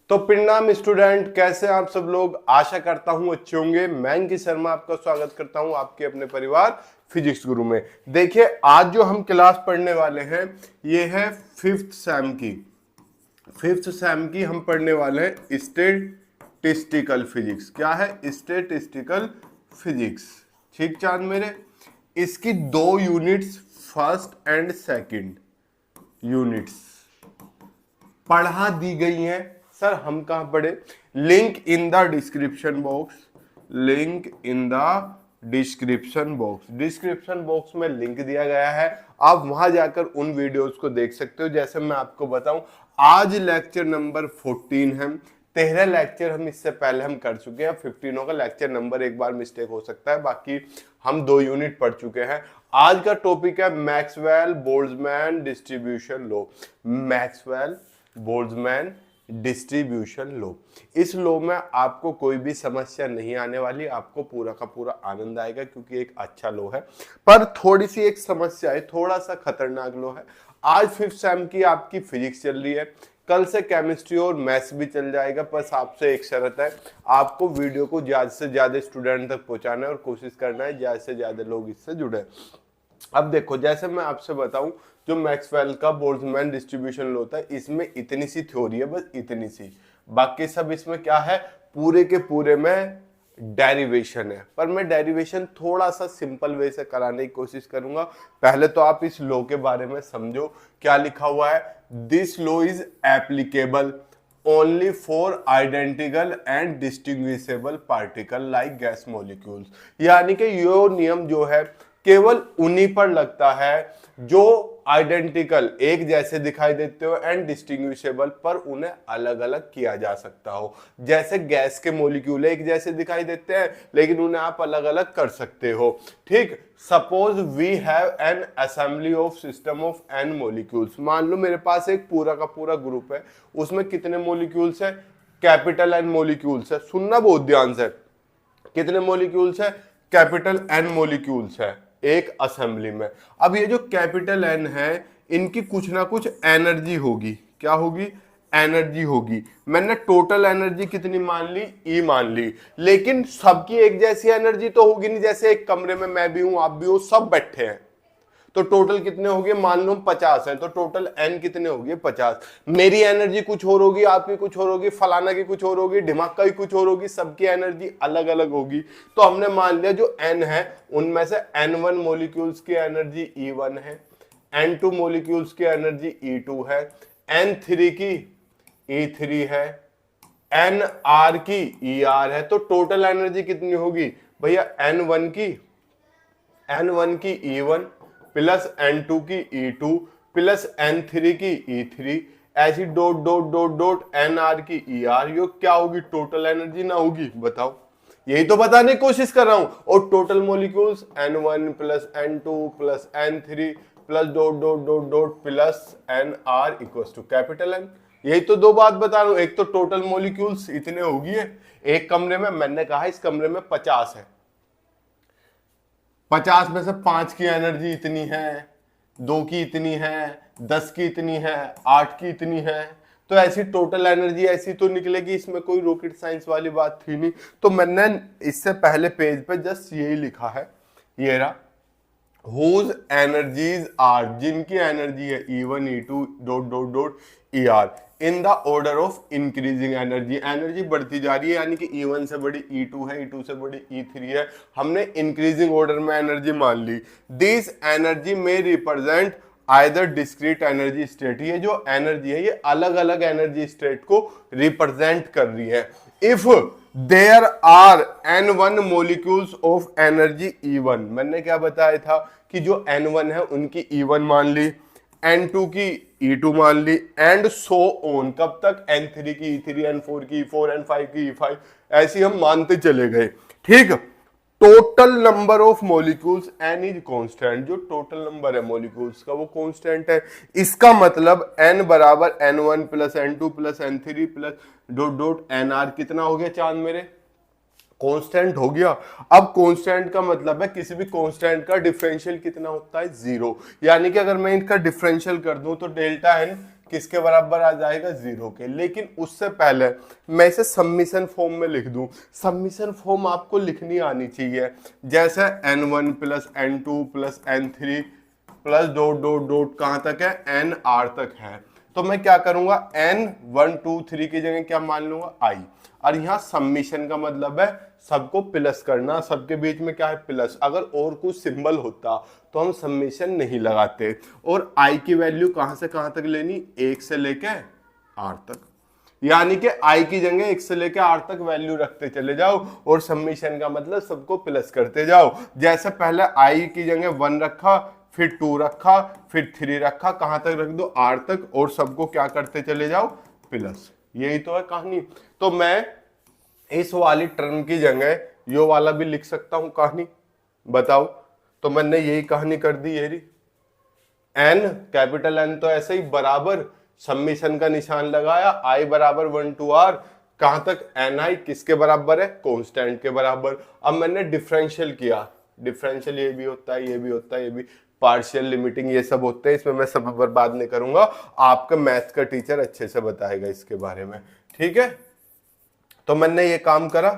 तो परिणाम स्टूडेंट, कैसे आप सब लोग? आशा करता हूं अच्छे होंगे। मैं अंकित शर्मा आपका स्वागत करता हूं आपके अपने परिवार फिजिक्स गुरु में। देखिए, आज जो हम क्लास पढ़ने वाले हैं ये है फिफ्थ सैम की हम पढ़ने वाले हैं स्टैटिस्टिकल फिजिक्स। क्या है? Statistical physics. ठीक चांद मेरे? इसकी दो units, first and second units पढ़ा दी गई हैं। सर हम कहां पढ़े? Link in the description box. Description box में लिंक दिया गया है, आप वहां जाकर उन वीडियोस को देख सकते हो। जैसे मैं आपको बताऊं, आज लेक्चर नंबर 14 है। 13 लेक्चर हम इससे पहले हम कर चुके हैं। 15 का लेक्चर नंबर एक बार मिस्टेक हो सकता है, बाकी हम 2 यूनिट पढ़ चुके हैं। आज का टॉपिक है Maxwell Boltzmann distribution law. Maxwell Boltzmann distribution law. इस लॉ में आपको कोई भी समस्या नहीं आने वाली, आपको पूरा का पूरा आनंद आएगा क्योंकि एक अच्छा लॉ है। पर थोड़ी सी एक समस्या है, थोड़ा सा खतरनाक लॉ है। आज 5th सेम की आपकी फिजिक्स चल रही है, कल से केमिस्ट्री और मैथ्स भी चल जाएगा। बस आपसे एक शर्त है, आपको वीडियो को ज्यादा से ज्यादा स्टूडेंट तक पहुंचाना है और कोशिश करना है ज्यादा से ज्यादा लोग इससे जुड़े। अब देखो, जैसे मैं आपसे बताऊं, जो मैक्सवेल का बोल्ट्जमैन डिस्ट्रीब्यूशन लॉ होता है, इसमें इतनी सी थ्योरी है, बस इतनी सी। बाकी सब इसमें क्या है? पूरे के पूरे में डेरिवेशन है। पर मैं डेरिवेशन थोड़ा सा सिंपल वे से कराने की कोशिश करूंगा। पहले तो आप इस लॉ के बारे में समझो। क्या लिखा हुआ है? This law is applicable only for identical and distinguishable particle like gas molecules. यानी कि ये नियम जो है केवल उन्हीं पर लगता है जो आइडेंटिकल, एक जैसे दिखाई देते हो, एंड डिस्टिंग्विशेबल, पर उन्हें अलग अलग किया जा सकता हो। जैसे गैस के मॉलिक्यूल एक जैसे दिखाई देते हैं लेकिन उन्हें आप अलग अलग कर सकते हो। ठीक, suppose we have an assembly of system of N molecules. मान लो मेरे पास एक पूरा का पूरा ग्रुप है, उसमें कितने मॉलिक्यूल्स है? कैपिटल एन मॉलिक्यूल्स है। सुनना बहुत ध्यान से, कितने मॉलिक्यूल्स है? कैपिटल एन मॉलिक्यूल्स है एक असेंबली में। अब ये जो कैपिटल एन है, इनकी कुछ ना कुछ एनर्जी होगी। क्या होगी? एनर्जी होगी। मैंने टोटल एनर्जी कितनी मान ली? ई मान ली। लेकिन सबकी एक जैसी एनर्जी तो होगी नहीं। जैसे एक कमरे में मैं भी हूं, आप भी हो, सब बैठे हैं, तो टोटल कितने हो गए? मान लो 50 है, तो टोटल एन कितने हो गए? 50। मेरी एनर्जी कुछ और होगी, आपकी कुछ और होगी, फलाना की कुछ और होगी, ढिमाका की कुछ और होगी, सबकी एनर्जी अलग अलग होगी। तो हमने मान लिया जो एन है उनमें से N1 मॉलिक्यूल्स की एनर्जी E1 है, N2 मॉलिक्यूल्स की एनर्जी E2 है, N3 की E3 है, Nr की Er है। तो टोटल एनर्जी कितनी होगी भैया? N1 की E1 प्लस N2 की E2 प्लस N3 की E3, ऐसी dot dot dot dot Nr की Er। यो क्या होगी? टोटल एनर्जी ना होगी? बताओ, यही तो बताने की कोशिश कर रहा हूं। और total molecules N1 plus N2 plus N3 plus dot dot dot dot plus Nr equals to capital N। यही तो दो बात बता रहा हूं। एक तो टोटल मॉलिक्यूल्स इतने होगी है एक कमरे में, मैंने कहा इस कमरे में 50 है, 50 में से 5 की एनर्जी इतनी है, 2 की इतनी है, 10 की इतनी है, 8 की इतनी है। तो ऐसी टोटल एनर्जी ऐसी तो निकलेगी, इसमें कोई रॉकेट साइंस वाली बात थी नहीं। तो मैंने इससे पहले पेज पे जस्ट यही लिखा है, ये रहा, whose energies are, जिनकी एनर्जी है E1 E2 dot dot dot Er in the order of increasing energy. Energy बढ़ती जा रही है, यानी कि E1 से बड़ी E2 है, E2 से बड़ी E3 है। हमने इंक्रीजिंग ऑर्डर में एनर्जी मान ली। दिस एनर्जी में represent either discrete energy state. ये जो एनर्जी है ये अलग अलग एनर्जी स्टेट को रिप्रेजेंट कर रही है। If there are N1 molecules of energy E1, मैंने क्या बताया था कि जो N1 है उनकी E1 मान ली, N2 की E2 मान ली, एंड सो ऑन। कब तक? N3 की E3, N4 की E4, N5 की E5, ऐसी हम मानते चले गए। ठीक, total number of molecules N is constant. जो टोटल नंबर है मॉलिक्यूल्स का वो कांस्टेंट है। इसका मतलब N बराबर N1 plus N2 plus N3 plus dot dot Nr कितना हो गया चांद मेरे? कांस्टेंट हो गया। अब कांस्टेंट का मतलब है किसी भी कांस्टेंट का डिफरेंशियल कितना होता है? 0। यानी कि अगर मैं इनका डिफरेंशियल कर दूं तो डेल्टा N किसके बराबर आ जाएगा, 0 के। लेकिन उससे पहले मैं इसे समीशन फॉर्म में लिख दूं। समीशन फॉर्म आपको लिखनी आनी चाहिए, जैसे n1 plus n2 plus n3 plus dot dot dot कहां तक है, nr तक है। तो मैं क्या करूंगा, n1 2 3 की जगह क्या मान लूंगा, i। और यहाँ समीशन का मतलब है सबको प्लस करना, सबके बीच में क्या है, प्लस। अगर और कुछ सिंबल होता तो हम समीशन नहीं लगाते। और i की वैल्यू कहां से कहां तक लेनी, 1 से लेके r तक। यानी कि i की जगह 1 से लेके r तक वैल्यू रखते चले जाओ, और समीशन का मतलब सबको प्लस करते जाओ। जैसे पहले i की जगह 1 रखा, फिर 2 रखा, फिर 3 रखा, कहां तक रख दो, r तक, और सबको क्या करते चले जाओ, प्लस। यही तो है कहानी। तो मैं इस वाली टर्म की जगह यो वाला भी लिख सकता हूं कहानी, बताओ। तो मैंने यही कहानी कर दी, ये रही n, कैपिटल N तो ऐसे ही बराबर समीशन का निशान लगाया, i बराबर 1 to r, कहां तक, ni किसके बराबर है, कांस्टेंट के बराबर। अब मैंने डिफरेंशियल किया, डिफरेंशियल ये भी होता है, ये भी होता है, ये भी, पार्शियल लिमिटिंग ये सब होते हैं। इसमें मैं सब बर्बाद नहीं करूंगा, आपका मैथ का टीचर अच्छे से बताएगा इसके बारे में, ठीक है। तो मैंने ये काम करा,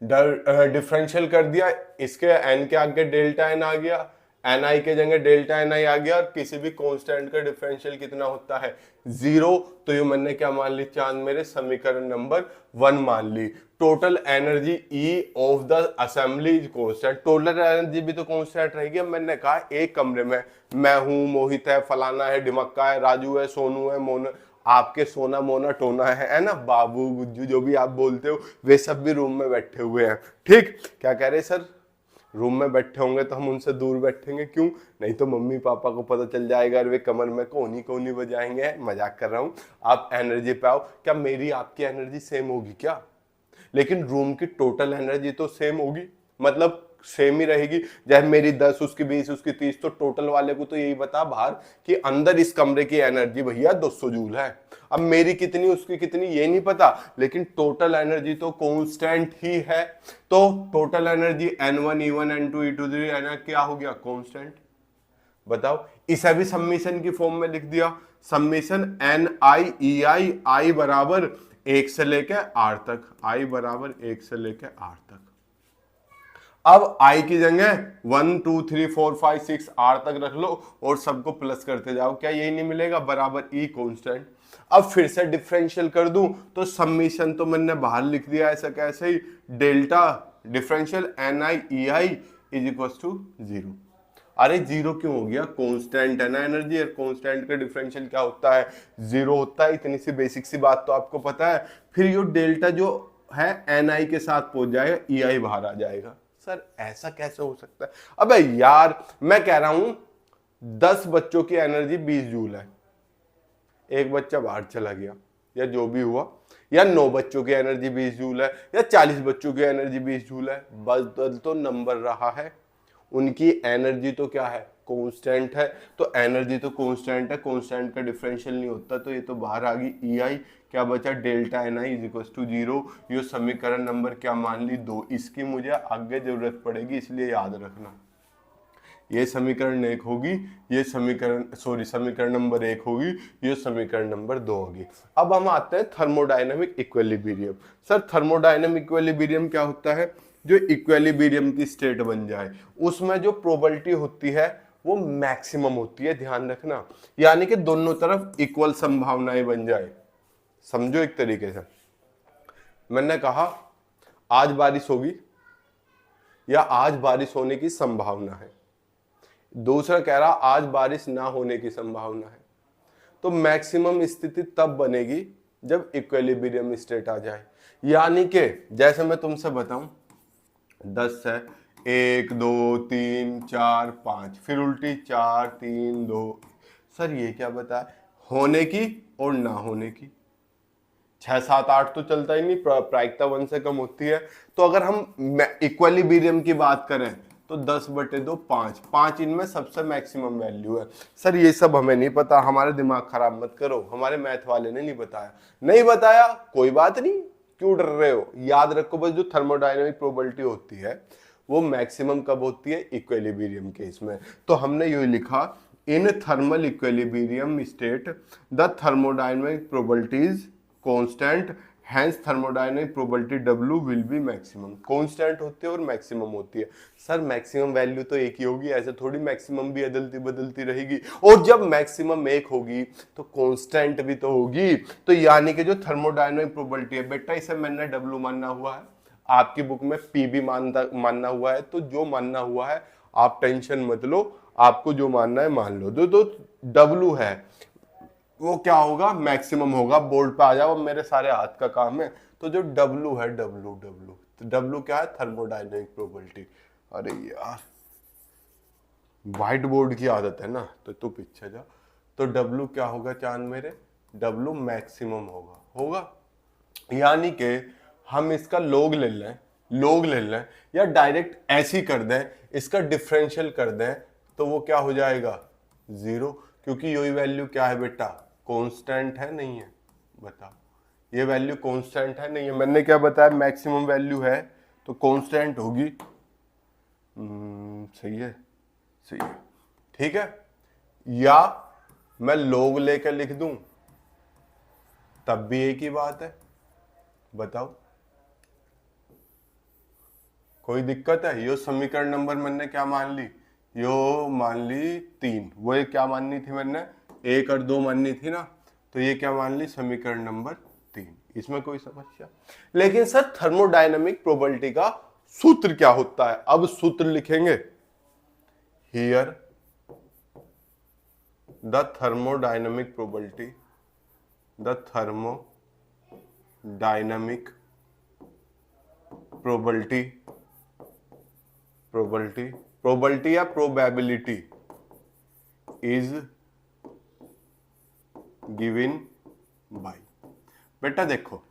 डिफरेंशियल कर दिया, इसके n के आगे डेल्टा n आ गया, ni के जगह डेल्टा ni आ गया, और किसी भी कांस्टेंट का डिफरेंशियल कितना होता है, 0। तो ये मैंने क्या मान ली, चांद मेरे, समीकरण नंबर 1 मान ली। Total energy E of the assembly is constant. Total energy भी तो कांस्टेंट रहेगी। अब मैंने कहा एक कमरे में मैं हूं, मोहित है, फलाना है, ढिमक्का है, राजू है, सोनू है, मोना, आपके सोना मोना टोना है ना, बाबू गुज्जू जो भी आप बोलते हो, वे सब भी रूम में बैठे हुए हैं, ठीक। क्या कह रहे सर, रूम में बैठे होंगे तो हम उनसे दूर बैठेंगे, क्यों, नहीं तो मम्मी पापा को पता चल जाएगा और वे कमर में कोनी कोनी बजाएंगे। मजाक कर रहा हूं। आप एनर्जी पाओ, क्या मेरी आपकी एनर्जी सेम होगी क्या, लेकिन रूम की टोटल एनर्जी तो सेम होगी, मतलब सेम ही रहेगी। जब मेरी 10, उसकी 20, उसकी 30, तो टोटल वाले को तो यही बता बाहर कि अंदर इस कमरे की एनर्जी भैया 200 जूल है। अब मेरी कितनी, उसकी कितनी, ये नहीं पता, लेकिन टोटल एनर्जी तो कांस्टेंट ही है। तो total energy N1 E1 N2 E2 3 क्या हो गया, कांस्टेंट। बताओ, इसे भी समीशन की फॉर्म में लिख दिया, समीशन NiEi, i बराबर 1 से लेके r तक, i बराबर 1 से लेके r तक। अब i की जगह 1 2 3 4 5 6 r तक रख लो, और सबको प्लस करते जाओ। क्या यही नहीं मिलेगा, बराबर E कांस्टेंट। अब फिर से डिफरेंशियल कर दूं तो समीशन तो मैंने बाहर लिख दिया ऐसा कैसे ही, delta differential NiEi is equal to 0। अरे 0 क्यों हो गया, कांस्टेंट है ना एनर्जी, और कांस्टेंट का डिफरेंशियल क्या होता है, 0 होता है। इतनी सी बेसिक सी बात तो आपको पता है। फिर ये डेल्टा जो है Ni के साथ पहुंच जाएगा, Ei बाहर आ जाएगा। सर ऐसा कैसे हो सकता है, अबे यार मैं कह रहा हूं 10 बच्चों की एनर्जी 20 जूल है, एक बच्चा बाहर चला गया या जो भी हुआ, या 9 बच्चों की एनर्जी 20 जूल है, या 40 बच्चों की एनर्जी 20 जूल है, बदल तो नंबर रहा है, उनकी एनर्जी तो क्या है, कांस्टेंट है। तो एनर्जी तो कांस्टेंट है, कांस्टेंट का डिफरेंशियल नहीं होता, तो ये तो बाहर आ गई Ei। क्या बचा, delta Ni is equal to 0। ये समीकरण नंबर क्या मान ली, 2। इसकी मुझे आगे जरूरत पड़ेगी, इसलिए याद रखना। ये समीकरण 1 होगी, ये समीकरण नंबर 1 होगी, ये समीकरण नंबर 2 होगी। अब हम आते हैं thermodynamic equilibrium. Sir thermodynamic equilibrium क्या होता है, जो इक्विलिब्रियम की स्टेट बन जाए उसमें जो प्रोबेबिलिटी होती है वो मैक्सिमम होती है, ध्यान रखना। यानी कि दोनों तरफ इक्वल संभावनाएं बन जाए, समझो एक तरीके से। मैंने कहा आज बारिश होगी या आज बारिश होने की संभावना है, दूसरा कह रहा आज बारिश ना होने की संभावना है। तो मैक्सिमम स्थिति तब बनेगी जब इक्विलिब्रियम स्टेट आ जाए। यानी कि जैसे मैं तुमसे बताऊं 10 है, 1 2 3 4 5, फिर उल्टी 4 3 2। सर ये क्या बताए, होने की और ना होने की। 6 7 8 तो चलता ही नहीं, प्रायिकता 1 से कम होती है। तो अगर हम इक्विलिब्रियम की बात करें तो 10/2 5, 5 इनमें सबसे मैक्सिमम वैल्यू है। सर ये सब हमें नहीं पता, हमारे दिमाग खराब मत करो, हमारे मैथ वाले ने नहीं बताया। नहीं बताया कोई बात नहीं, क्यों डर रहे हो, याद रखो बस जो थर्मोडायनेमिक प्रोबेबिलिटी होती है वो मैक्सिमम कब होती है, इक्विलिब्रियम केस में। तो हमने ये लिखा in thermal equilibrium state the thermodynamic probability is constant, hence thermodynamic probability W will be maximum. Constant होती है और मैक्सिमम होती है। सर मैक्सिमम वैल्यू तो एक ही होगी, ऐसे थोड़ी मैक्सिमम भी बदलती बदलती रहेगी। और जब मैक्सिमम एक होगी तो कांस्टेंट भी तो होगी। तो यानी कि जो थर्मोडायनेमिक प्रोबेबिलिटी है बेटा, इसे मैंने W मानना हुआ है, आपकी बुक में P भी मानना हुआ है। तो जो मानना हुआ है आप टेंशन मत लो, आपको जो मानना है मान लो। तो W है वो क्या होगा, मैक्सिमम होगा। बोर्ड पे आ जाओ, मेरे सारे हाथ का काम है। तो जो W है W तो W क्या है, थर्मोडायनेमिक प्रोबेबिलिटी। अरे यार व्हाइट बोर्ड की आदत है ना, तो तू पीछे जा। तो W क्या होगा चांद मेरे, W मैक्सिमम होगा। यानी कि हम इसका लॉग ले लें या डायरेक्ट ऐसी कर दें, इसका डिफरेंशियल कर दें, तो वो क्या हो जाएगा 0, क्योंकि यही वैल्यू क्या है बेटा, कांस्टेंट है नहीं है। बताओ ये वैल्यू कांस्टेंट है नहीं है। मैंने क्या बताया, मैक्सिमम वैल्यू है तो कांस्टेंट होगी। सही है ठीक है। या मैं लॉग लेकर लिख दूं तब भी एक ही बात है। बताओ कोई दिक्कत है। यो समीकरण नंबर मैंने क्या मान ली, यो मान ली 3। वो ये क्या माननी थी मैंने, 1 और 2 माननी थी ना, तो ये क्या मान ली, समीकरण नंबर 3। इसमें कोई समस्या। लेकिन सर थर्मोडायनेमिक प्रोबेबिलिटी का सूत्र क्या होता है, अब सूत्र लिखेंगे। Here the thermodynamic probability, the thermodynamic probability या प्रोबेबिलिटी इज गिवन बाय। बेटा देखो,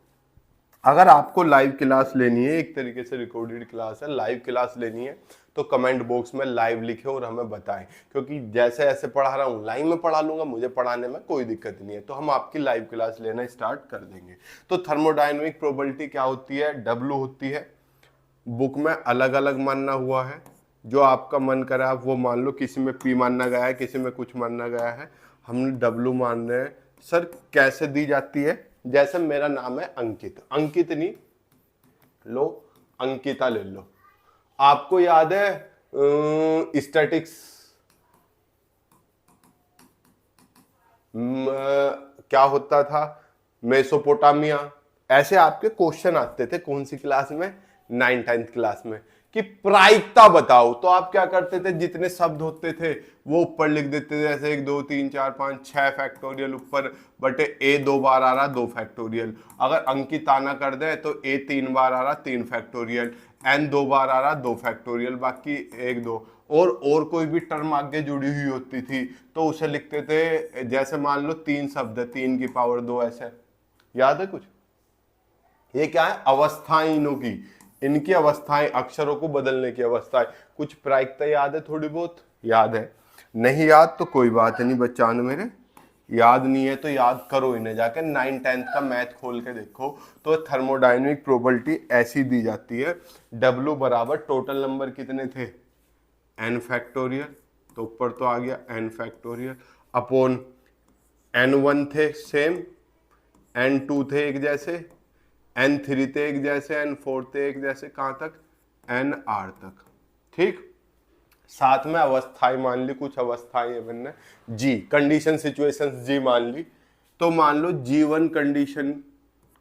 अगर आपको लाइव क्लास लेनी है, एक तरीके से रिकॉर्डेड क्लास है, लाइव क्लास लेनी है, तो कमेंट बॉक्स में लाइव लिखे और हमें बताएं। क्योंकि जैसे ऐसे पढ़ा रहा हूं लाइव में पढ़ा लूंगा, मुझे पढ़ाने में कोई दिक्कत नहीं है, तो हम आपकी लाइव क्लास लेना स्टार्ट कर देंगे। तो थर्मोडायनेमिक प्रोबेबिलिटी क्या होती है, W होती है। बुक में अलग अलग मानना हुआ है, जो आपका मन करा आप वो मान लो। किसी में P मानना गया है, किसी में कुछ मानना गया है, हमने W मान रहे हैं। सर कैसे दी जाती है, जैसे मेरा नाम है अंकित नहीं लो, अंकिता ले लो। आपको याद है स्टैटिक्स क्या होता था, मेसोपोटामिया, ऐसे आपके क्वेश्चन आते थे। कौन सी क्लास में, 9th क्लास में, कि प्रायिकता बताओ। तो आप क्या करते थे, जितने शब्द होते थे वो ऊपर लिख देते थे, जैसे 1 2 3 4 5 6 फैक्टोरियल ऊपर बटे A 2 बार आ रहा 2 फैक्टोरियल। अगर अंकित आना कर दे तो A 3 बार आ रहा 3 फैक्टोरियल, N 2 बार आ रहा 2 फैक्टोरियल, बाकी 1 2। और कोई भी टर्म आगे जुड़ी हुई होती थी तो उसे लिखते थे, जैसे मान लो 3 शब्द है, 3 की पावर 2, ऐसे। याद है कुछ, ये क्या है, अवस्थाएं इनों की, इनकी अवस्थाएं, अक्षरों को बदलने की अवस्थाएं। कुछ प्रायिकता याद है, थोड़ी बहुत याद है, नहीं याद तो कोई बात नहीं बच्चा मेरे, याद नहीं है तो याद करो इन्हें जाके। 9th का मैथ खोल के देखो। तो थर्मोडायनेमिक प्रोबेबिलिटी ऐसी दी जाती है, W बराबर टोटल नंबर कितने थे, N फैक्टोरियल, तो ऊपर तो आ गया N फैक्टोरियल, अपॉन N1 थे सेम, N2 थे एक जैसे, N3 थे एक जैसे, N4 थे एक जैसे, कहां तक, NR तक। ठीक, साथ में अवस्थाएं मान ली, कुछ अवस्थाएं है मैंने G, कंडीशन सिचुएशंस G मान ली। तो मान लो G1 कंडीशन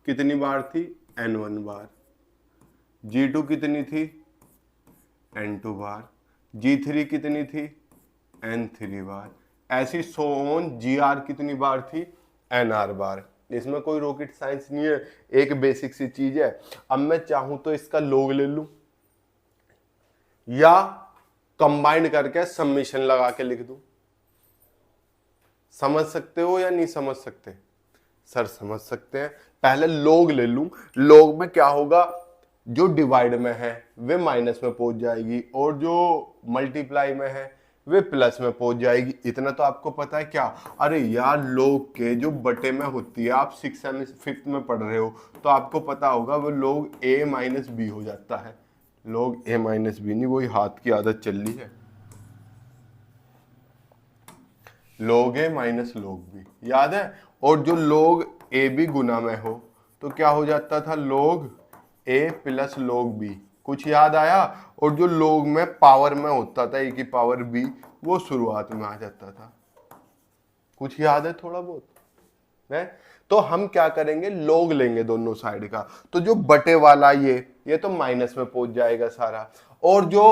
कितनी बार थी, N1 बार, G2 कितनी थी, N2 बार, G3 कितनी थी, N3 बार, ऐसी सो ऑन। GR कितनी बार थी, NR बार। इसमें कोई रॉकेट साइंस नहीं है, एक बेसिक सी चीज है। अब मैं चाहूं तो इसका लॉग ले लूं या कंबाइंड करके समेशन लगा के लिख दूं। समझ सकते हो या नहीं समझ सकते, सर समझ सकते हैं। पहले लॉग ले लूं, लॉग में क्या होगा, जो डिवाइड में है वे माइनस में पहुंच जाएगी और जो मल्टीप्लाई में है वे प्लस में पहुंच जाएगी। इतना तो आपको पता है क्या। अरे यार लोग के जो बटे में होती है, आप 5th में पढ़ रहे हो तो आपको पता होगा, वो लोग A माइनस बी हो जाता है। लोग A माइनस बी नहीं, वही हाथ की आदत चल रही है। log a minus log b, याद है। और जो log a b गुना में हो तो क्या हो जाता था, log a plus log b, कुछ याद आया। और जो log में पावर में होता था a की पावर b, वो शुरुआत में आ जाता था, कुछ याद है थोड़ा बहुत है। तो हम क्या करेंगे, log लेंगे दोनों साइड का, तो जो बटे वाला ये तो माइनस में पहुंच जाएगा सारा, और जो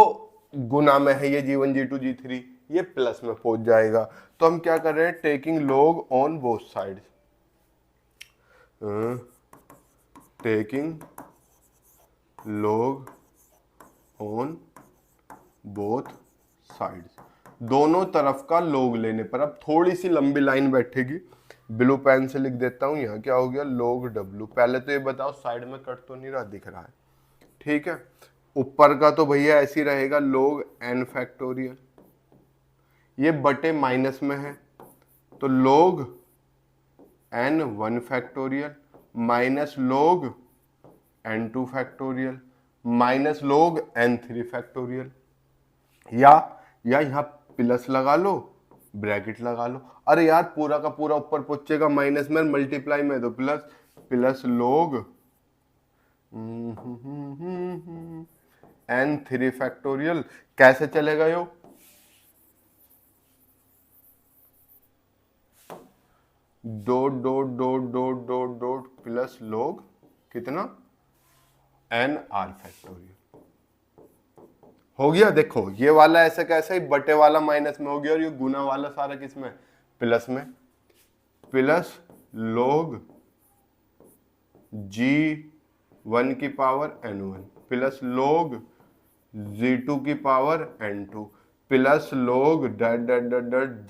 गुना में है ये g1 g2 g3 ये प्लस में पहुंच जाएगा। तो हम क्या कर रहे हैं, taking log on both side, taking log on both sides, दोनों तरफ का log लेने पर। अब थोड़ी सी लंबी लाइन बैठेगी, ब्लू पेन से लिख देता हूं, यहाँ क्या हो गया, log w। पहले तो ये बताओ साइड में कट तो नहीं रहा, दिख रहा है, ठीक है। ऊपर का तो भैया ऐसे ही रहेगा, log n फैक्टोरियल, ये बटे माइनस में है तो log n 1 factorial minus log n 2 factorial minus log n 3 factorial, या यहाँ प्लस लगा लो, ब्रैकेट लगा लो। अरे यार पूरा का पूरा ऊपर पहुंचेगा माइनस में, मल्टीप्लाई में तो plus, plus log n 3 factorial. कैसे चलेगा यो, dot dot dot dot dot dot plus log कितना, n r फैक्टोरियल हो गया। देखो ये वाला ऐसे कैसे, बटे वाला माइनस में हो गया, और ये गुना वाला सारा किस में, प्लस में, प्लस log g1 की power n1 plus log g2 की power n2 plus log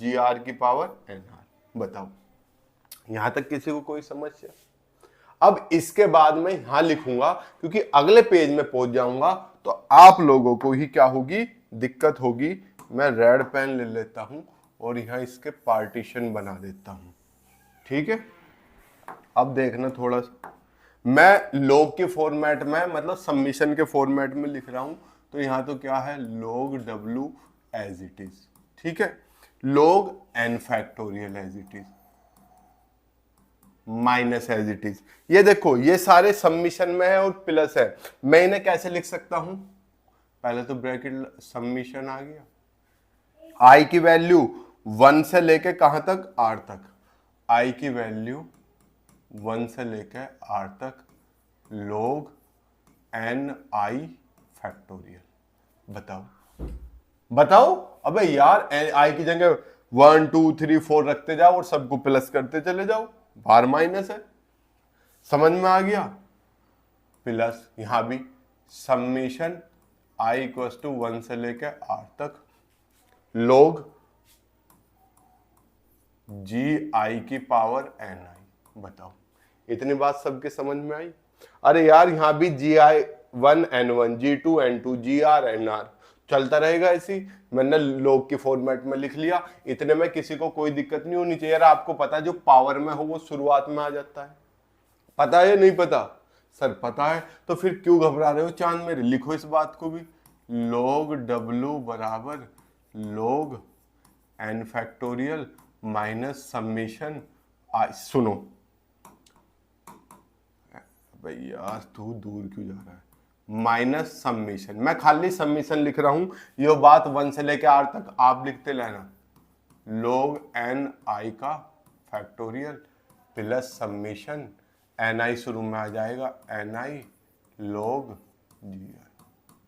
gr की पावर nr। बताओ यहां तक किसी को कोई समस्या? अब इसके बाद मैं यहां लिखूंगा, क्योंकि अगले पेज में पहुंच जाऊंगा तो आप लोगों को ही क्या होगी, दिक्कत होगी। मैं रेड पेन ले लेता हूं और यहां इसके पार्टीशन बना देता हूं, ठीक है। अब देखना थोड़ा सा, मैं log के फॉर्मेट में, मतलब सबमिशन के फॉर्मेट में लिख रहा हूं, तो यहां तो क्या है, log w as it is, ठीक है, log n factorial as it is minus as it is. ये देखो ये सारे सबमिशन में है और प्लस है, मैं इन्हें कैसे लिख सकता हूं, पहले तो ब्रैकेट, सबमिशन आ गया, i की वैल्यू 1 से लेके कहां तक, r तक, i की वैल्यू 1 से लेके r तक log n i फैक्टोरियल। बताओ अबे यार, i की जगह 1 2 3 4 रखते जाओ और सबको प्लस करते चले जाओ, बार माइनस है, समझ में आ गया। प्लस यहां भी समेशन i इक्वल्स टू 1 से लेकर r तक log gi की पावर ni। बताओ इतनी बात सबके समझ में आई? अरे यार यहां भी gi1 n1 g2 n2 gr nr चलता रहेगा ऐसी, मैंने log के फॉर्मेट में लिख लिया। इतने में किसी को कोई दिक्कत नहीं होनी चाहिए। यार आपको पता है जो पावर में हो वो शुरुआत में आ जाता है, पता है नहीं पता? सर पता है, तो फिर क्यों घबरा रहे हो चांद मेरे, लिखो इस बात को भी, log w बराबर log n factorial minus summation I. सुनो भाई यार तू दूर क्यों जा रहा है, माइनस समेशन, मैं खाली समेशन लिख रहा हूं, ये बात 1 से लेकर r तक आप लिखते रहना, log n i का फैक्टोरियल प्लस समेशन ni शुरू में आ जाएगा ni log gi।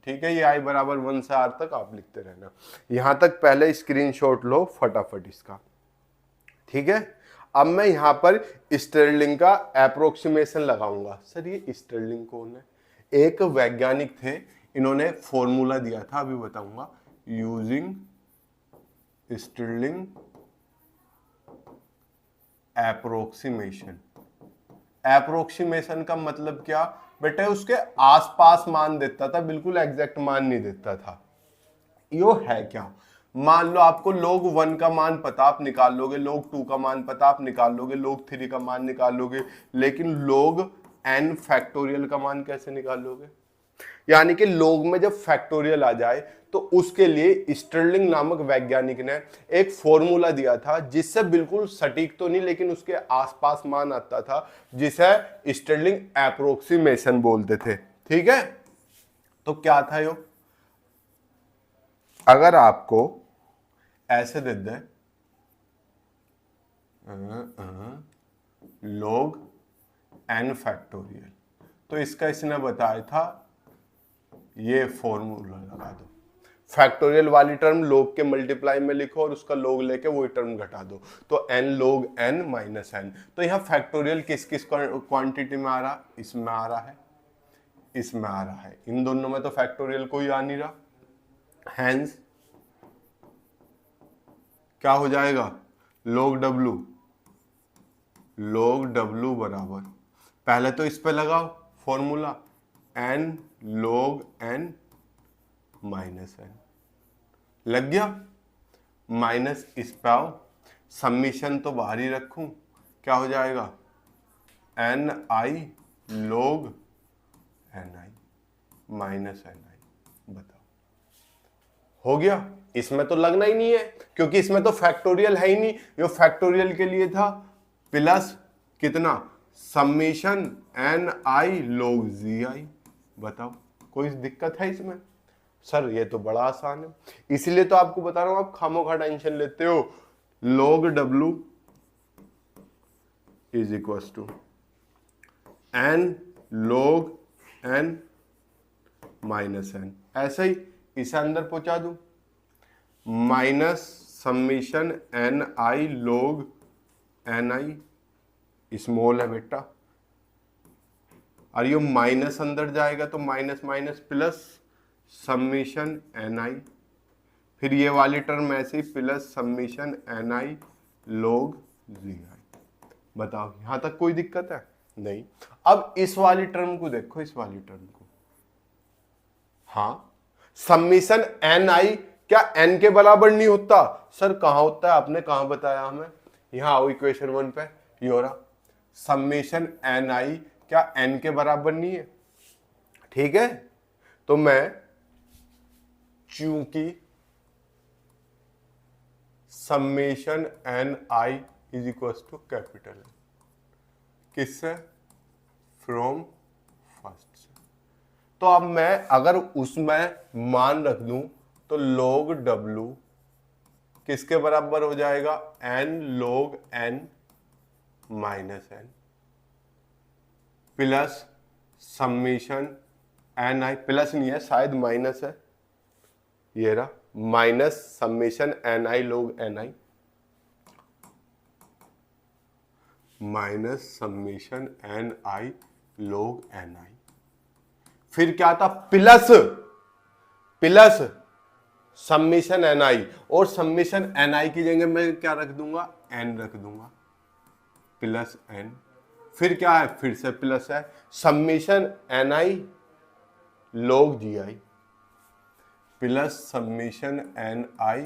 ठीक है, ये i बराबर 1 से r तक आप लिखते रहना। यहां तक पहले स्क्रीनशॉट लो फटाफट इसका, ठीक है। अब मैं यहां पर स्टर्लिंग का एप्रोक्सीमेशन लगाऊंगा। सर ये स्टर्लिंग कौन है? एक वैज्ञानिक थे, इन्होंने फॉर्मूला दिया था, अभी बताऊंगा, यूजिंग स्टर्लिंग एप्रोक्सीमेशन। एप्रोक्सीमेशन का मतलब क्या बेटे, उसके आसपास मान देता था, बिल्कुल एग्जैक्ट मान नहीं देता था। यो है क्या, मान लो आपको log 1 का मान पता, आप निकाल लोगे, log 2 का मान पता, आप निकाल लोगे, log 3 का मान निकाल लोगे, लेकिन log n फैक्टोरियल का मान कैसे निकाल लोगे? यानी कि log में जब फैक्टोरियल आ जाए तो उसके लिए स्टर्लिंग नामक वैज्ञानिक ने एक फॉर्मूला दिया था जिससे बिल्कुल सटीक तो नहीं लेकिन उसके आसपास मान आता था, जिसे स्टर्लिंग एप्रोक्सीमेशन बोलते थे। ठीक है, तो क्या था यो, अगर आपको ऐसे दे दे log n फैक्टोरियल, तो इसका इसने बताया था ये फॉर्मूला लगा दो, फैक्टोरियल वाली टर्म log के मल्टीप्लाई में लिखो और उसका log लेके वही टर्म घटा दो, तो n log n minus n। तो यहाँ फैक्टोरियल किस किस क्वांटिटी में आ रहा, इसमें आ रहा है, इसमें आ रहा है, इन दोनों में तो फैक्टोरियल कोई आ नहीं रहा, हैंस क्या हो जाएगा, log w बराबर, पहले तो इस पे लगाओ formula n log n minus n, लग गया, माइनस इस पे आओ, समीशन तो बाहर ही रखूं, क्या हो जाएगा n i log n i minus n i, बताओ हो गया। इसमें तो लगना ही नहीं है क्योंकि इसमें तो फैक्टोरियल है ही नहीं, ये फैक्टोरियल के लिए था प्लस कितना, summation n i log zi, बताओ कोई दिक्कत है इसमें? सर ये तो बड़ा आसान है, इसीलिए तो आपको बता रहा हूं, आप खामोखा टेंशन लेते हो। log w is equal to n log n minus n, ऐसे ही इसे अंदर पहुंचा दूं, minus summation n i log n i, small है बेटा, और ये माइनस अंदर जाएगा तो minus minus plus summation n i, फिर ये वाली टर्म ऐसे ही plus summation n i log zi। बताओ यहां तक कोई दिक्कत है? नहीं। अब इस वाली टर्म को देखो, इस वाली टर्म को, हाँ समीशन n i क्या n के बराबर नहीं होता? सर कहां होता है, आपने कहां बताया हमें? यहां आओ इक्वेशन 1 पे, ये हो रहा समीशन n i क्या n के बराबर नहीं है? ठीक है, तो मैं चूंकि summation n i is equal to capital है, किससे, फ्रॉम फर्स्ट से, तो अब मैं अगर उसमें मान रख दूं तो log w किसके बराबर हो जाएगा, n log n minus n plus summation n i, plus नहीं है शायद माइनस है, ये रहा minus summation n i log n i minus summation n i log n i, फिर क्या था प्लस प्लस समीशन एन आई, और समीशन एन आई की जगह मैं क्या रख दूंगा, एन रख दूंगा, प्लस एन, फिर क्या है, फिर से प्लस है समीशन एन आई log जी आई प्लस समीशन एन आई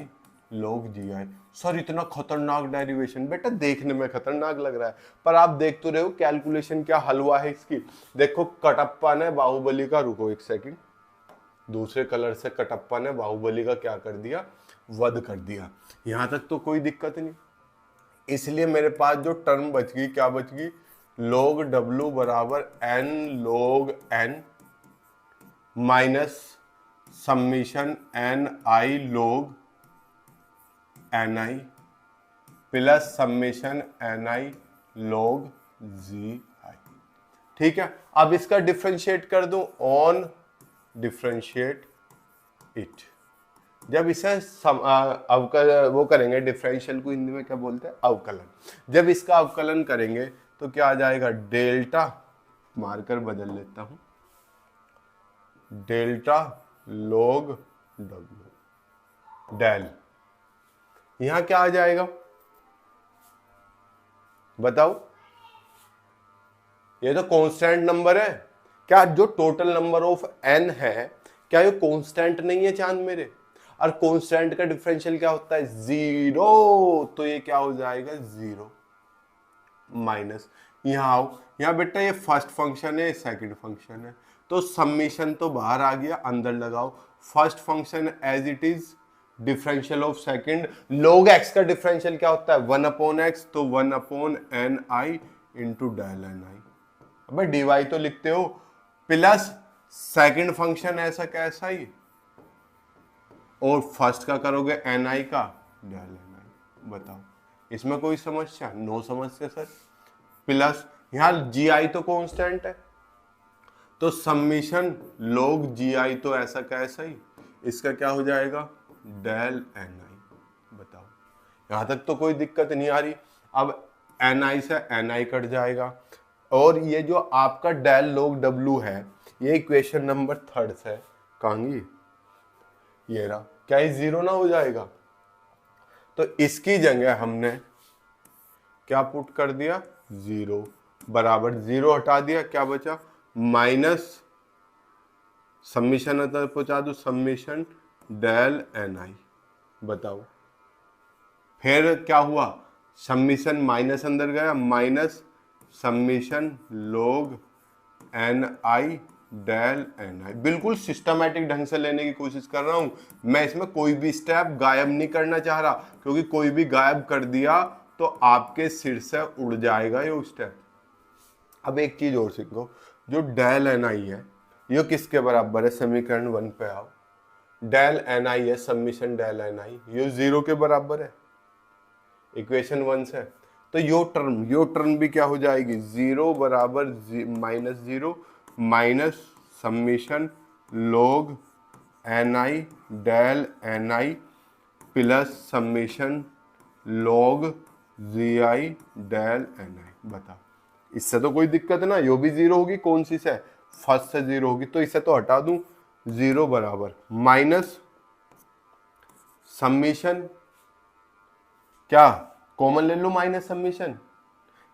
log जी आई। सर इतना खतरनाक डेरिवेशन, बेटा देखने में खतरनाक लग रहा है पर आप देख तो रहे हो कैलकुलेशन क्या हलवा है इसकी। देखो कटप्पा ने बाहुबली का, रुको एक सेकंड, दूसरे कलर से कटप्पा ने बाहुबली का क्या कर दिया, वध कर दिया। यहां तक तो कोई दिक्कत नहीं, इसलिए मेरे पास जो टर्म बच गई, क्या बच गई, log w बराबर n log n minus summation n i log n i plus summation n i log z i। ठीक है, अब इसका डिफरेंशिएट कर दूं, ऑन डिफरेंशिएट इट, जब इसे वो करेंगे, डिफरेंशियल को हिंदी में क्या बोलते हैं, अवकलन, जब इसका अवकलन करेंगे तो क्या आ जाएगा, डेल्टा, मार्कर बदल लेता हूं, डेल्टा log w डेल, यहां क्या आ जाएगा बताओ, ये तो कांस्टेंट नंबर है, क्या जो टोटल नंबर ऑफ n है क्या ये कांस्टेंट नहीं है चांद मेरे, और कांस्टेंट का डिफरेंशियल क्या होता है, 0, तो ये क्या हो जाएगा 0 माइनस, यहां आओ, यहां बेटा ये फर्स्ट फंक्शन है, सेकंड फंक्शन है, तो समीशन तो बाहर आ गया, अंदर लगाओ। First function as it is, differential of second, log x का डिफरेंशियल क्या होता है 1/x, तो 1/ni इंटू डेल एन आई। अबे dy तो लिखते हो, प्लस सेकंड फंक्शन ऐसा कैसा ही, और फर्स्ट का करोगे ni का डेल एन आई। बताओ इसमें कोई समस्या? नो समस्या सर। प्लस यहाँ gi तो कांस्टेंट है, तो समीशन log gi तो ऐसा कैसा ही, इसका क्या हो जाएगा डेल एन आई। बताओ यहां तक तो कोई दिक्कत नहीं आ रही। अब एन आई से एन आई कट जाएगा, और ये जो आपका डेल लॉग डब्ल्यू है, ये इक्वेशन नंबर 3 से कहांगी, ये रहा, क्या ये जीरो ना हो जाएगा? तो इसकी जगह हमने क्या पुट कर दिया, जीरो, बराबर जीरो हटा दिया, क्या बचा माइनस समीशन अंदर पहुंचा दो, समीशन डेल एन आई। बताओ फिर क्या हुआ, समीशन माइनस अंदर गया, minus summation log N I del N आई। बिल्कुल सिस्टमैटिक ढंग से लेने की कोशिश कर रहा हूं मैं, इसमें कोई भी स्टेप गायब नहीं करना चाह रहा, क्योंकि कोई भी गायब कर दिया तो आपके सिर से उड़ जाएगा ये स्टेप। अब एक चीज और सीखो, जो डेल एन आई है ये किसके बराबर है, समीकरण 1 पे आओ, डेल एन आई है समीशन डेल एन आई, ये जीरो के बराबर है इक्वेशन 1 से। तो यो टर्म भी क्या हो जाएगी, जीरो बराबर minus zero minus summation log N I del N I plus summation log ji I del N I. बताओ इससे तो कोई दिक्कत ना, यो भी जीरो होगी, कौन सी से, फर्स्ट से जीरो होगी, तो इसे तो हटा दूं, जीरो बराबर माइनस समीशन, क्या कॉमन ले लो माइनस समीशन,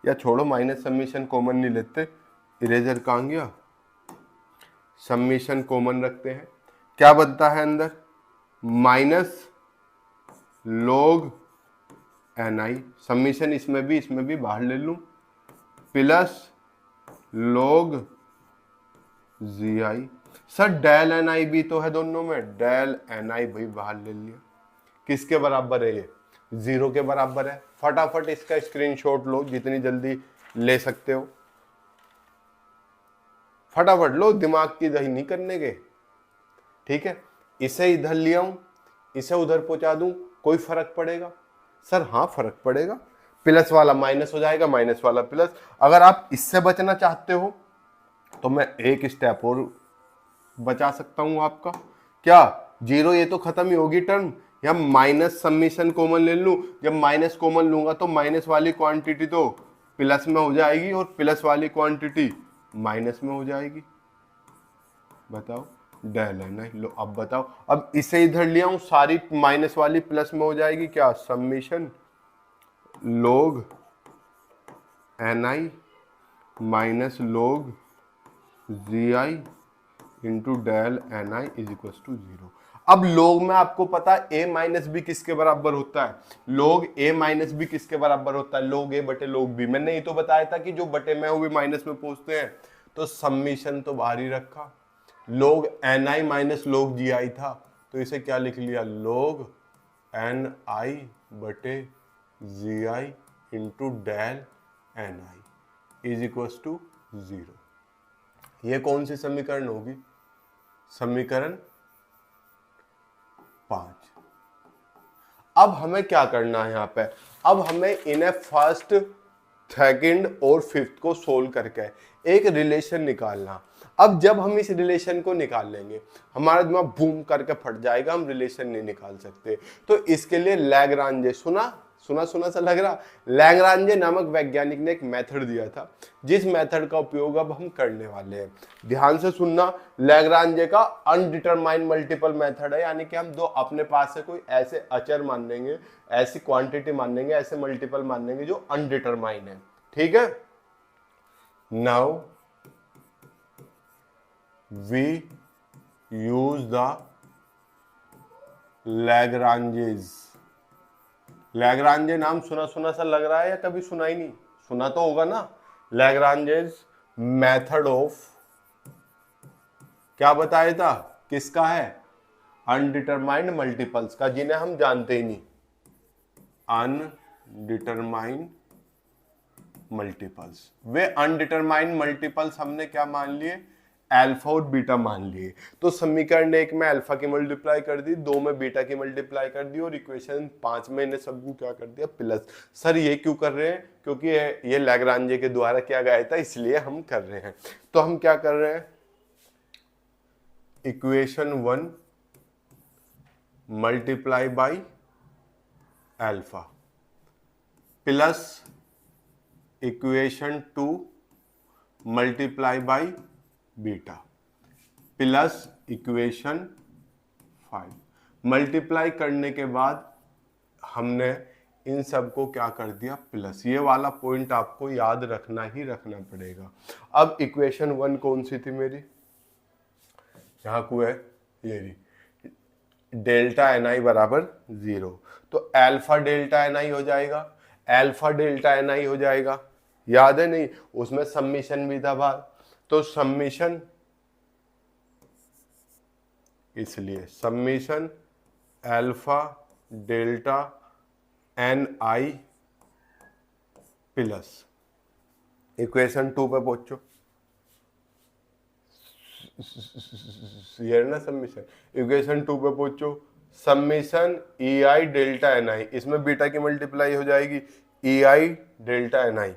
या छोड़ो माइनस समीशन कॉमन नहीं लेते, इरेजर कहां गया, समीशन कॉमन रखते हैं, क्या बनता है अंदर माइनस लॉग एन आई, समीशन इसमें भी बाहर ले लूं, प्लस लॉग जी आई। सर डेल एन आई भी तो है दोनों में, डेल एन आई भी बाहर ले लिया, किसके बराबर है ये, जीरो के बराबर है। फटाफट इसका स्क्रीनशॉट लो, जितनी जल्दी ले सकते हो फटाफट लो, दिमाग की दही नहीं करने के, ठीक है। इसे इधर ले आऊं, इसे उधर पहुंचा दूं, कोई फर्क पड़ेगा? सर हाँ फर्क पड़ेगा, प्लस वाला माइनस हो जाएगा, माइनस वाला प्लस। अगर आप इससे बचना चाहते हो तो मैं एक स्टेप और बचा सकता हूं आपका, क्या जीरो, ये तो खत्म ही होगी टर्म, या माइनस समीशन कॉमन ले लूं, जब माइनस कॉमन लूंगा तो माइनस वाली क्वांटिटी तो प्लस में हो जाएगी और प्लस वाली क्वांटिटी माइनस में हो जाएगी। बताओ डेल है ना, लो अब बताओ, अब इसे इधर ले आऊं, सारी माइनस वाली प्लस में हो जाएगी, क्या summation log N i minus log ji I into del N I is equal to zero. अब log में आपको पता है a माइनस बी किसके बराबर होता है, log a माइनस बी किसके बराबर होता है, log a बटे log b। मैंने ये तो बताया था कि जो बटे में वो भी माइनस में पहुंचते हैं, तो समीशन तो बाहर ही रखा, log N i minus log जी आई था, तो इसे क्या लिख लिया, log एन आई बटे G I into del N I is equal to zero. ये कौन सी समीकरण होगी, समीकरण 5। अब हमें क्या करना है यहाँ पे, अब हमें इन्हें फर्स्ट सेकंड और फिफ्थ को सोल्व करके एक रिलेशन निकालना। अब जब हम इस रिलेशन को निकाल लेंगे हमारा दिमाग बूम करके फट जाएगा, हम रिलेशन नहीं निकाल सकते। तो इसके लिए लैग्रांजे, सुना सा लग रहा, लैग्रांजे नामक वैज्ञानिक ने एक मेथड दिया था, जिस मेथड का उपयोग अब हम करने वाले हैं। ध्यान से सुनना, लैग्रांजे का अनडिटरमाइंड मल्टीपल मेथड है, यानी कि हम दो अपने पास से कोई ऐसे अचर मान लेंगे, ऐसी क्वांटिटी मान लेंगे, ऐसे मल्टीपल मान लेंगे जो अनडिटरमाइंड है, ठीक है। Now we use the Lagranges. Lagrange नाम सुना सा लग रहा है, या कभी सुना ही नहीं, सुना तो होगा ना, लैग्रांजेस मेथड ऑफ क्या बताया था, किसका है, अनडिटरमाइंड मल्टीपल्स का, जिन्हें हम जानते ही नहीं, अनडिटरमाइंड मल्टीपल्स। वे अनडिटरमाइंड मल्टीपल्स हमने क्या मान लिए, अल्फा और बीटा मान लिए। तो समीकरण 1 में अल्फा की मल्टीप्लाई कर दी, 2 में बीटा की मल्टीप्लाई कर दी, और इक्वेशन 5 में इन्हें सबको क्या कर दिया, प्लस। सर ये क्यों कर रहे हैं, क्योंकि ये लैग्रांजे के द्वारा किया गया था, इसलिए हम कर रहे हैं। तो हम क्या कर रहे हैं, equation 1 multiply by alpha plus equation 2 multiply by beta plus equation 5। Multiply करने के बाद हमने इन सब को क्या कर दिया, प्लस। ये वाला पॉइंट आपको याद रखना ही रखना पड़ेगा। अब इक्वेशन 1 कौन सी थी मेरी, यहां को है ये रही, डेल्टा एन आई बराबर 0। तो अल्फा डेल्टा एन आई हो जाएगा, अल्फा डेल्टा एन आई हो जाएगा, याद है नहीं, उसमें सम्मिशन भी था बाहर। तो सम्मिशन, इसलिए summation alpha delta N I plus equation 2 पे पहुंचो, ये ना सम्मिशन, इक्वेशन 2 पे पहुंचो, सम्मिशन ई आई डेल्टा एन आई, इसमें बीटा की मल्टीप्लाई हो जाएगी, ई आई delta N I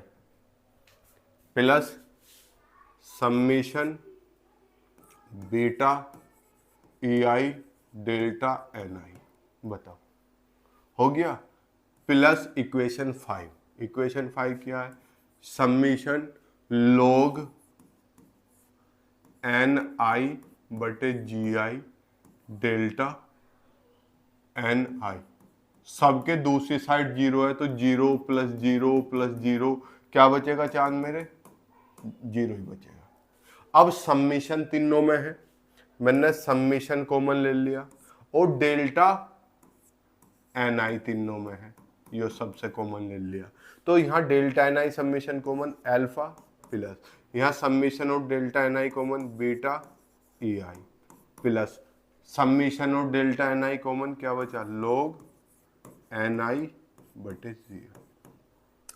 plus summation beta E I delta N I, बताओ हो गया, प्लस इक्वेशन 5। इक्वेशन 5 क्या है, सम्मिशन लॉग एन आई बटे जी आई डेल्टा एन आई, सबके दूसरी साइड 0 है, तो 0 प्लस 0 प्लस 0 क्या बचेगा चांद मेरे, 0 ही बचेगा। अब सम्मिशन तीनों में है, मैंने सम्मिशन कॉमन ले लिया, और डेल्टा एन आई तीनों में है, ये सबसे कॉमन ले लिया। तो यहाँ डेल्टा एन आई सम्मिशन कॉमन अल्फा प्लस, यहाँ सम्मिशन और डेल्टा एन आई कॉमन बीटा ई आई प्लस सम्मिशन और डेल्टा एन आई कॉमन क्या बचा, लॉग एन आई बटे 0।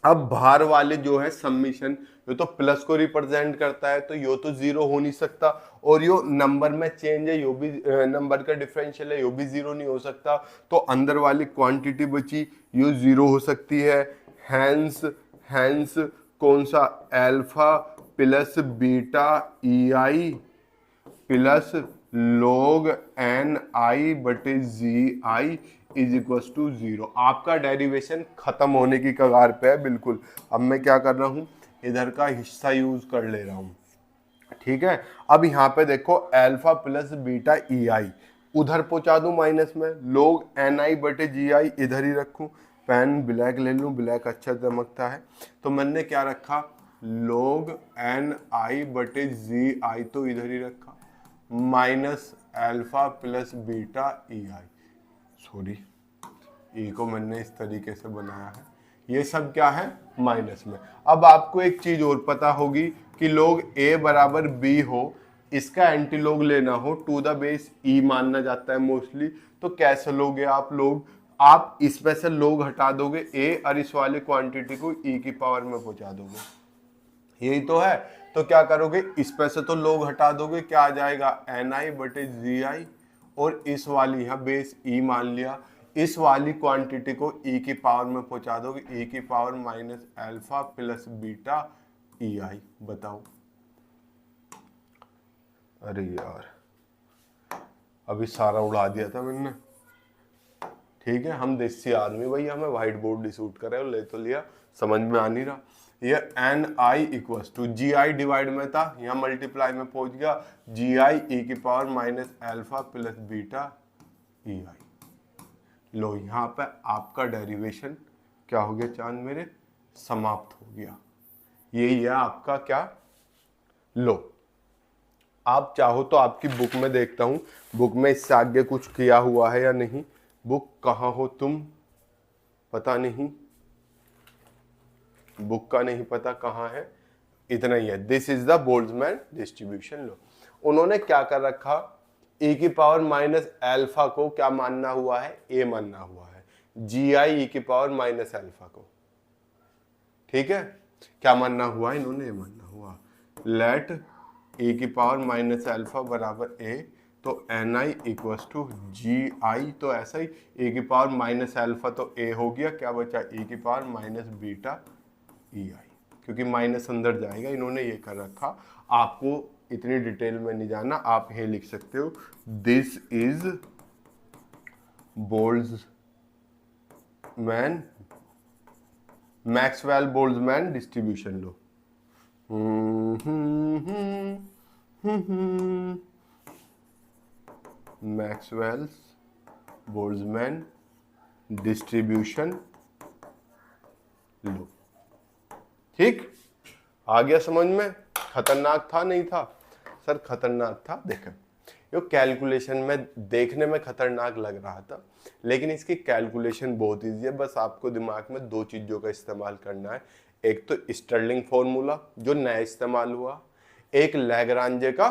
अब बाहर वाले जो है सम्मिशन, ये तो प्लस को रिप्रेजेंट करता है, तो यो तो 0 हो नहीं सकता, और यो नंबर में चेंज है, यो भी नंबर का डिफरेंशियल है, यो भी 0 नहीं हो सकता। तो अंदर वाली क्वांटिटी बची, यो 0 हो सकती है। हैंस कौन सा, alpha plus beta E I plus log N I बटे G I is equal to 0। आपका डेरिवेशन खत्म होने की कगार पे है बिल्कुल। अब मैं क्या कर रहा हूं, इधर का हिस्सा यूज कर ले रहा हूं, ठीक है। अब यहाँ पे देखो अल्फा प्लस बीटा ई आई उधर पहुंचा दूं माइनस में, लॉग एन आई बटे जी आई इधर ही रखूं, पेन ब्लैक ले लूं, ब्लैक अच्छा चमकता है। तो मैंने क्या रखा, लॉग एन आई बटे जी आई तो इधर ही रखा, minus alpha plus beta E I, sorry E को मैंने इस तरीके से बनाया है, ये सब क्या है माइनस में। अब आपको एक चीज और पता होगी कि log a बराबर b हो, इसका एंटी लॉग लेना हो, टू द बेस e मानना जाता है मोस्टली। तो कैसे लोगे आप लोग, आप इसमें से log हटा दोगे a और इस वाले क्वांटिटी को e की पावर में पहुंचा दोगे, यही तो है। तो क्या करोगे, इस पे से तो log हटा दोगे, क्या आ जाएगा एन आई बटे जी आई, और इस वाली यहाँ बेस e मान लिया, इस वाली क्वांटिटी को e की पावर में पहुंचा दोगे, e की power minus alpha plus beta E I. बताओ, अरे यार अभी सारा उड़ा दिया था मैंने, ठीक है। हम देसी आदमी भाई, हमें व्हाइट बोर्ड शूट करे और ले तो लिया, समझ में आ नहीं रहा। ये n i equals to g i divide में था, यहाँ मल्टीप्लाई में पहुंच गया, जी आई ई की power minus alpha plus beta E I. लो यहाँ पे आपका डेरिवेशन क्या हो गया चांद मेरे, समाप्त हो गया। यही है आपका क्या, लो आप चाहो तो आपकी बुक में देखता हूं, बुक में इससे आगे कुछ किया हुआ है या नहीं। बुक कहाँ हो तुम, पता नहीं, बुक का नहीं पता कहाँ है, इतना ही है। This is the Boltzmann distribution लो। उन्होंने क्या कर रखा, e की पावर माइनस एल्फा को क्या मानना हुआ है, a मानना हुआ है, GI e की पावर माइनस एल्फा को, ठीक है, क्या मानना हुआ है इन्होंने, a मानना हुआ। लेट e की पावर माइनस एल्फा बराबर a, तो Ni इक्वस टू GI, तो ऐसा ही e की पावर माइनस एल्फा तो a हो गया, क्या बचा e की पावर माइनस बीटा EI, क्योंकि माइनस अंदर जाएगा, इन्होंने ये कर रखा। आपको इतनी डिटेल में नहीं जाना, आप ये लिख सकते हो this is Boltzmann, Maxwell Boltzmann distribution लो। मैक्सवेल्स बोल्ट्जमैन डिस्ट्रीब्यूशन लो, ठीक, आ गया समझ में। खतरनाक था नहीं था सर, खतरनाक था। देखें ये कैलकुलेशन में देखने में खतरनाक लग रहा था, लेकिन इसकी कैलकुलेशन बहुत इजी है। बस आपको दिमाग में दो चीजों का इस्तेमाल करना है, एक तो स्टर्लिंग फॉर्मूला जो नया इस्तेमाल हुआ, एक लैग्रांजे का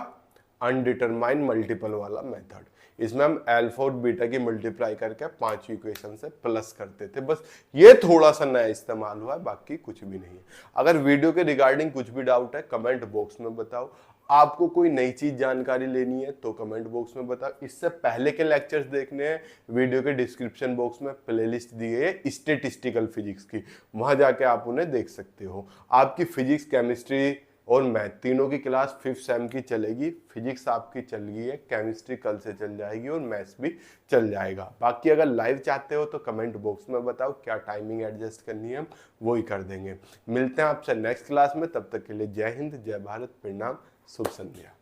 अनडिटरमाइंड मल्टीपल वाला मेथड। इसमें हम अल्फा और बीटा की मल्टीप्लाई करके 5 इक्वेशन से प्लस करते थे, बस ये थोड़ा सा नया इस्तेमाल हुआ है, बाकी कुछ भी नहीं है। अगर वीडियो के रिगार्डिंग कुछ भी डाउट है कमेंट बॉक्स में बताओ, आपको कोई नई चीज जानकारी लेनी है तो कमेंट बॉक्स में बताओ। इससे पहले के लेक्चर्स देखने हैं, वीडियो के डिस्क्रिप्शन बॉक्स में प्लेलिस्ट दी गई है स्टैटिस्टिकल फिजिक्स की, वहां जाके आप उन्हें देख सकते हो। आपकी फिजिक्स, केमिस्ट्री और मैथ तीनों की क्लास 5th सेम की चलेगी। फिजिक्स आपकी चल गई है, केमिस्ट्री कल से चल जाएगी और मैथ्स भी चल जाएगा। बाकी अगर लाइव चाहते हो तो कमेंट बॉक्स में बताओ, क्या टाइमिंग एडजस्ट करनी है, हम वो ही कर देंगे। मिलते हैं आपसे नेक्स्ट क्लास में, तब तक के लिए जय हिंद, जय भारत, प्रणाम, शुभ संध्या।